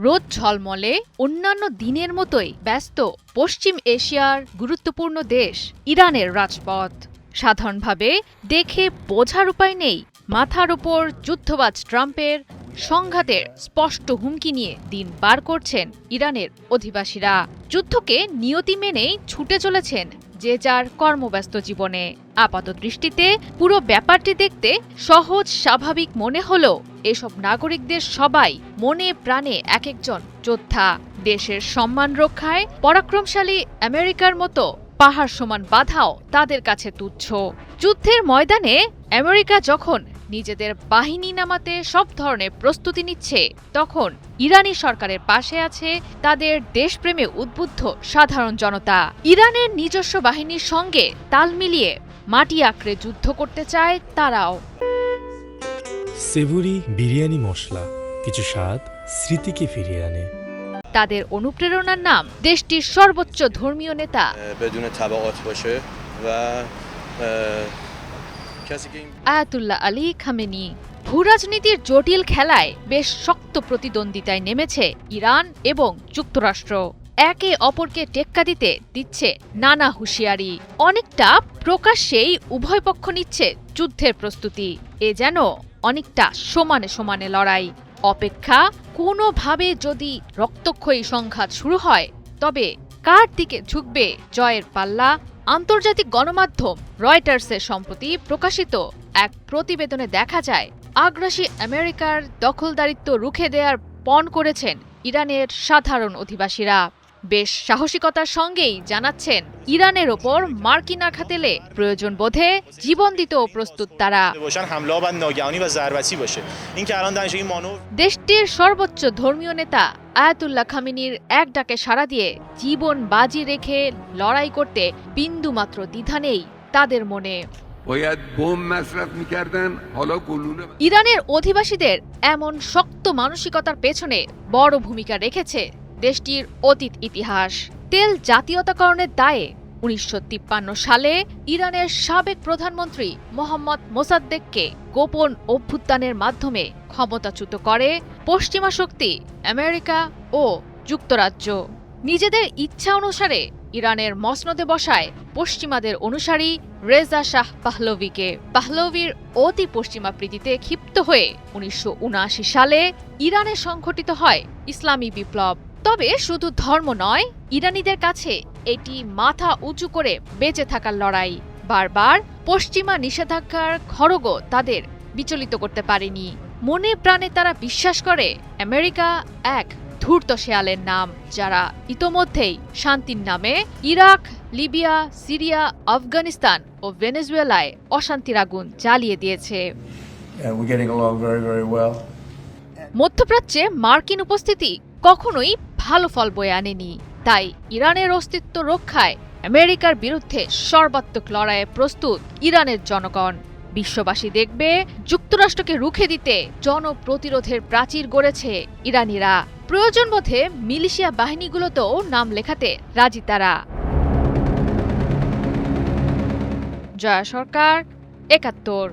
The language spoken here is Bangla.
রোদ ঝলমলে অন্যান্য দিনের মতোই ব্যস্ত পশ্চিম এশিয়ার গুরুত্বপূর্ণ দেশ ইরানের রাজপথ। সাধারণভাবে দেখে বোঝার উপায় নেই মাথার উপর যুদ্ধবাজ ট্রাম্পের সংঘাতের স্পষ্ট হুমকি নিয়ে দিন পার করছেন ইরানের অধিবাসীরা। যুদ্ধকে নিয়তি মেনেই ছুটে চলেছেন যে যার কর্মব্যস্ত জীবনে। আপাতদৃষ্টিতে পুরো ব্যাপারটি দেখতে সহজ স্বাভাবিক মনে হলেও এসব নাগরিকদের সবাই মনে প্রাণে এক একজন যোদ্ধা। দেশের সম্মান রক্ষায় পরাক্রমশালী আমেরিকার মতো পাহাড় সমান বাধাও তাদের কাছে তুচ্ছ। যুদ্ধের ময়দানে আমেরিকা যখন নিজেদের বাহিনী নামাতে সব ধরনের প্রস্তুতি নিচ্ছে, তখন ইরানি সরকারের পাশে আছে তাদের দেশপ্রেমে উদ্বুদ্ধ সাধারণ জনতা। ইরানের নিজস্ব বাহিনীর সঙ্গে তাল মিলিয়ে মাটি আঁকড়ে যুদ্ধ করতে চায় তারাও। সেভুরি বিরিয়ানি মশলা কিছু স্বাদ স্মৃতিকে ফিরিয়ে আনে। তাদের অনুপ্রেরণার নাম দেশটির সর্বোচ্চ ধর্মীয় নেতা আয়াতুল্লাহ আলী খামেনি। ভূরাজনীতির জটিল খেলায় বেশ শক্ত প্রতিদ্বন্দ্বিতায় নেমেছে ইরান এবং যুক্তরাষ্ট্র। একে অপরকে টেক্কা দিতে দিচ্ছে নানা হুঁশিয়ারি। অনেকটা প্রকাশ্যেই উভয় পক্ষ নিচ্ছে যুদ্ধের প্রস্তুতি। এ যেন অনেকটা সমানে সমানে লড়াই। অপেক্ষা, কোনোভাবে যদি রক্তক্ষয়ী সংঘাত শুরু হয় তবে কার দিকে ঝুঁকবে জয়ের পাল্লা? আন্তর্জাতিক গণমাধ্যম রয়টার্সের সম্প্রতি প্রকাশিত এক প্রতিবেদনে দেখা যায়, আগ্রাসী আমেরিকার দখলদারিত্ব রুখে দেওয়ার পণ করেছেন ইরানের সাধারণ অধিবাসীরা। বেশ সাহসিকতার সঙ্গেই জানাচ্ছেন ইরানের ওপর মার্কিন আঘাত এলে প্রয়োজন বোধে জীবন দিতেও প্রস্তুত তারা। দেশটির সর্বোচ্চ ধর্মীয় নেতা আয়াতুল্লাহ খামেনির এক ডাকে সাড়া দিয়ে জীবন বাজি রেখে লড়াই করতে বিন্দুমাত্র দ্বিধা নেই তাদের মনে। ইরানের অধিবাসীদের এমন শক্ত মানসিকতার পেছনে বড় ভূমিকা রেখেছে দেশটির অতীত ইতিহাস। তেল জাতীয়তাকরণের দায়ে ১৯৫৩ সালে ইরানের সাবেক প্রধানমন্ত্রী মোহাম্মদ মোসাদ্দেককে গোপন অভ্যুত্থানের মাধ্যমে ক্ষমতাচ্যুত করে পশ্চিমা শক্তি আমেরিকা ও যুক্তরাজ্য। নিজেদের ইচ্ছা অনুসারে ইরানের মসনদে বসায় পশ্চিমাদের অনুসারী রেজা শাহ পাহলভিকে। পাহলভির অতি পশ্চিমা প্রীতিতে ক্ষিপ্ত হয়ে ১৯৭৯ সালে ইরানে সংঘটিত হয় ইসলামী বিপ্লব। তবে শুধু ধর্ম নয়, ইরানিদের কাছে এটি মাথা উঁচু করে বেঁচে থাকার লড়াই। বারবার পশ্চিমা নিষেধাজ্ঞার খড়গও তাদের বিচলিত করতে পারেনি। মনে প্রাণে তারা বিশ্বাস করে আমেরিকা এক ধূর্ত শেয়ালের নাম, যারা ইতোমধ্যেই শান্তির নামে ইরাক, লিবিয়া, সিরিয়া, আফগানিস্তান ও ভেনেজুয়েলায় অশান্তির আগুন জ্বালিয়ে দিয়েছে। মধ্যপ্রাচ্যে মার্কিন উপস্থিতি কখনোই ভালো ফল বয়ে আনেনি। তাই ইরানের অস্তিত্ব রক্ষায় আমেরিকার বিরুদ্ধে সর্বাত্মক লড়াইয়ে প্রস্তুত ইরানের জনগণ। বিশ্ববাসী দেখবে যুক্তরাষ্ট্রকে রুখে দিতে জনপ্রতিরোধের প্রাচীর গড়েছে ইরানিরা। প্রয়োজন বোধে মিলিশিয়া বাহিনীগুলোতেও নাম লেখাতে রাজি তারা। জয়া সরকার, ৭১।